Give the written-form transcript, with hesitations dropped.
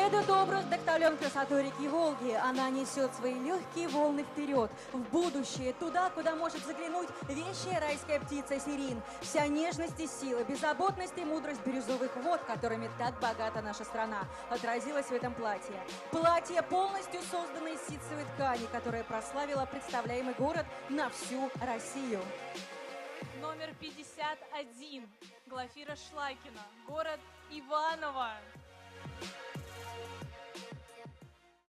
Этот образ вдохновлен красотой реки Волги. Она несет свои легкие волны вперед, в будущее, туда, куда может заглянуть вещая райская птица Сирин. Вся нежность и сила, беззаботность и мудрость бирюзовых вод, которыми так богата наша страна, отразилась в этом платье. Платье полностью создано из ситцевой ткани, которая прославила представляемый город на всю Россию. Номер 51. Глафира Шлакина. Город Иваново.